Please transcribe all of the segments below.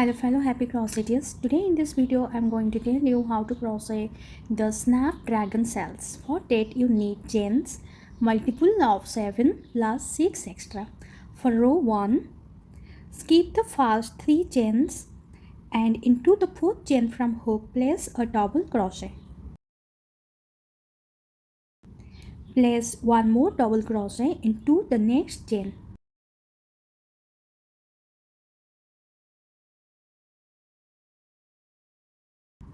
Hello fellow happy crocheters. Today in this video I am going to tell you how to crochet the Snapdragon cells. For that you need chains multiple of 7 plus 6 extra. For row 1, skip the first 3 chains and into the 4th chain from hook place a double crochet. Place one more double crochet into the next chain.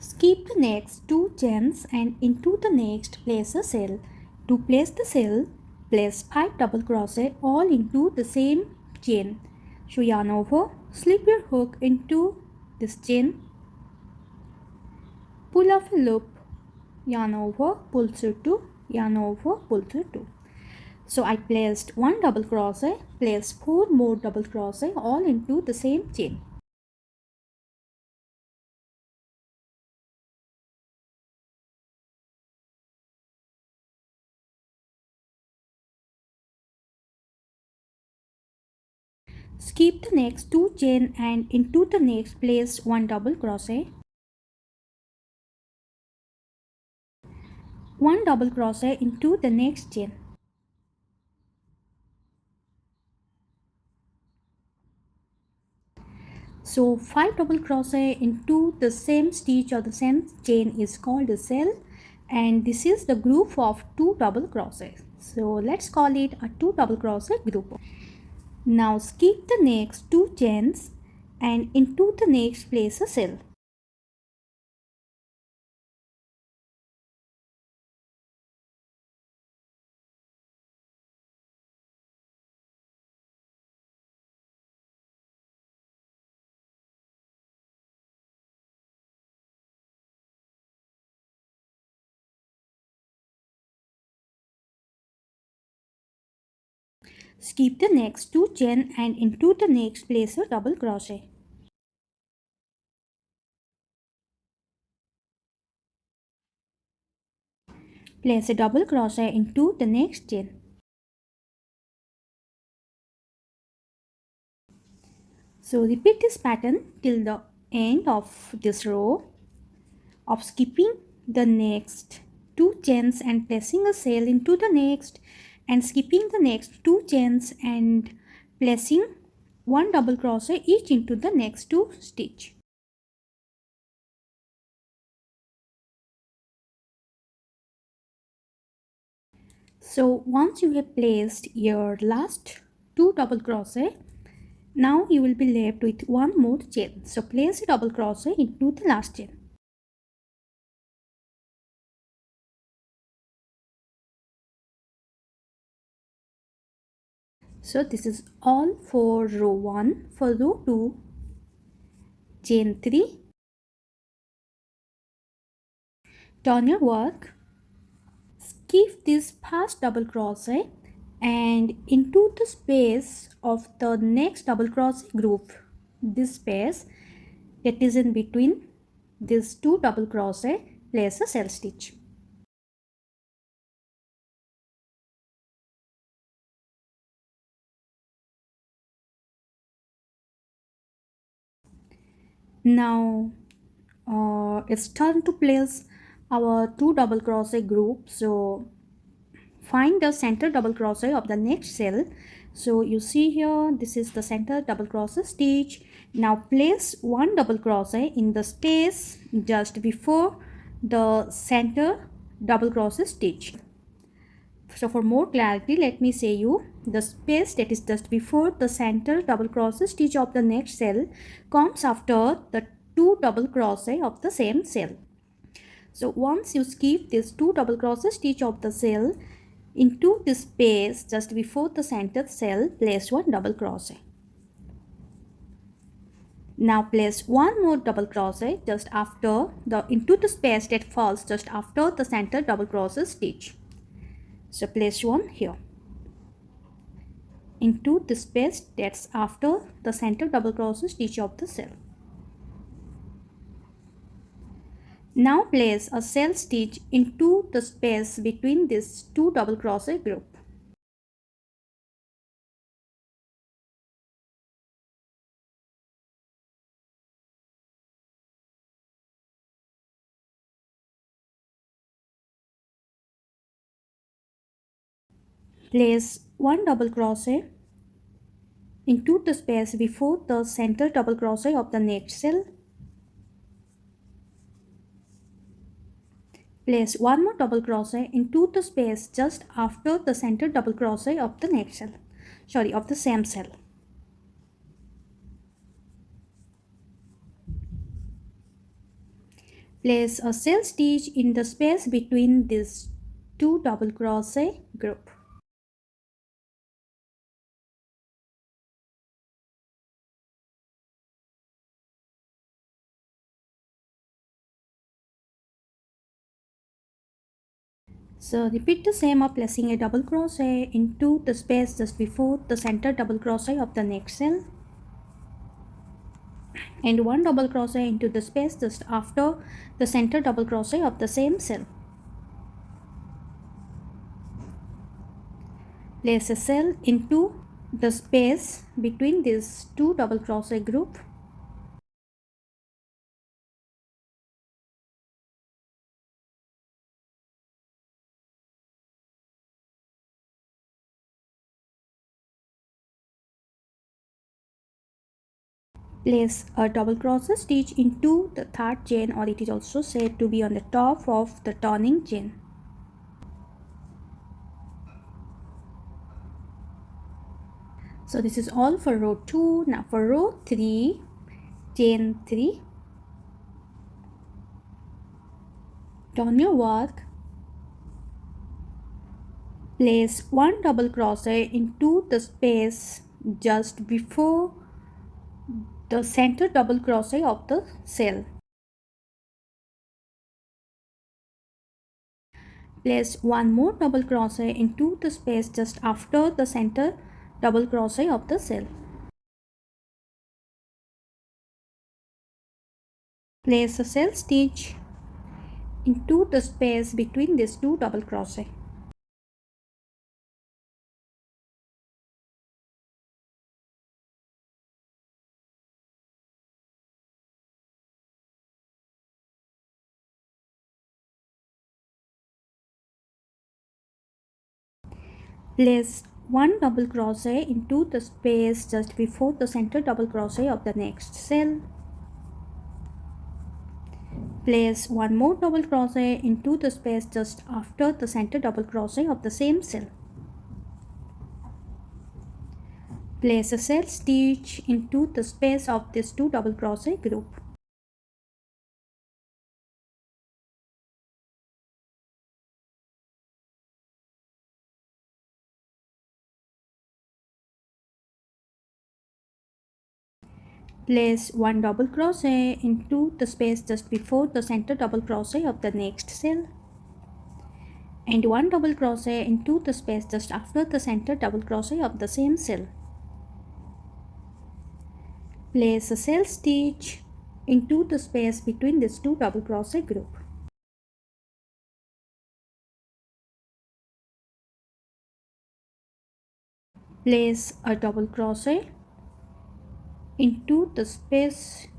Skip the next 2 chains and into the next place a cell. To place the cell, place 5 double crochet all into the same chain. So yarn over, slip your hook into this chain, pull off a loop, yarn over, pull through 2, yarn over, pull through 2. So I placed 1 double crochet, place 4 more double crochet all into the same chain. Skip the next 2 chain and into the next place 1 double crochet. 1 double crochet into the next chain. So 5 double crochet into the same stitch or the same chain is called a cell, and this is the group of 2 double crochets. So let's call it a 2 double crochet group. Now skip the next 2 chains and into the next place a cell. Skip the next 2 chain and into the next place a double crochet. Place a double crochet into the next chain. So repeat this pattern till the end of this row of skipping the next 2 chains and placing a cell into the next, and skipping the next 2 chains and placing 1 double crochet each into the next 2 stitch. So once you have placed your last 2 double crochet, now you will be left with 1 more chain. So place a double crochet into the last chain. So this is all for row 1. For row 2, chain 3, turn your work, skip this first double crochet and into the space of the next double crochet group, this space that is in between these 2 double crochet, place a cell stitch. Now it's time to place our 2 double crochet group. So find the center double crochet of the next cell. So you see here, this is the center double crochet stitch. Now place 1 double crochet in the space just before the center double crochet stitch. So for more clarity, let me say you, the space that is just before the center double crochet stitch of the next cell comes after the 2 double crochet of the same cell. So once you skip this 2 double crochet stitch of the cell, into this space just before the center cell, place 1 double crochet. Now place 1 more double crochet just after into the space that falls just after the center double crochet stitch. So place 1 here into the space that's after the center double crochet stitch of the cell. Now place a cell stitch into the space between these 2 double crochet group. Place one double crochet into the space before the center double crochet of the next cell. Place one more double crochet into the space just after the center double crochet of the next cell. Of the same cell. Place a cell stitch in the space between these two double crochet group. So repeat the same of placing a double crochet into the space just before the center double crochet of the next cell, and one double crochet into the space just after the center double crochet of the same cell. Place a cell into the space between these two double crochet group. Place a double crochet stitch into the third chain, or it is also said to be on the top of the turning chain. So this is all for row 2. Now for row 3, chain 3, turn your work, place one double crochet into the space just before the center double crochet of the cell. Place one more double crochet into the space just after the center double crochet of the cell. Place a cell stitch into the space between these two double crochet. Place one double crochet into the space just before the center double crochet of the next cell. Place one more double crochet into the space just after the center double crochet of the same cell. Place a cell stitch into the space of this two double crochet group. Place one double crochet into the space just before the center double crochet of the next cell, and one double crochet into the space just after the center double crochet of the same cell. Place a cell stitch into the space between these two double crochet group. Place a double crochet into the space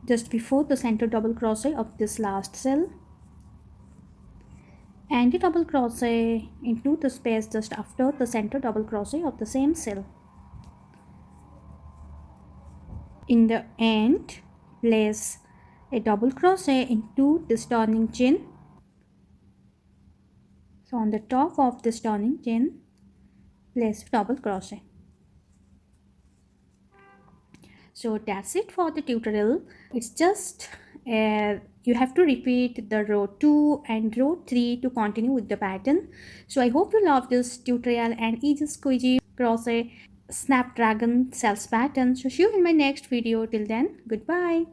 just before the center double crochet of this last cell, and a double crochet into the space just after the center double crochet of the same cell. In the end, place a double crochet into this turning chain. So on the top of this turning chain, place a double crochet. So that's it for the tutorial. It's just you have to repeat the row 2 and row 3 to continue with the pattern. So I hope you love this tutorial and easy squeegee crochet Snapdragon cells pattern. So see you in my next video. Till then, goodbye.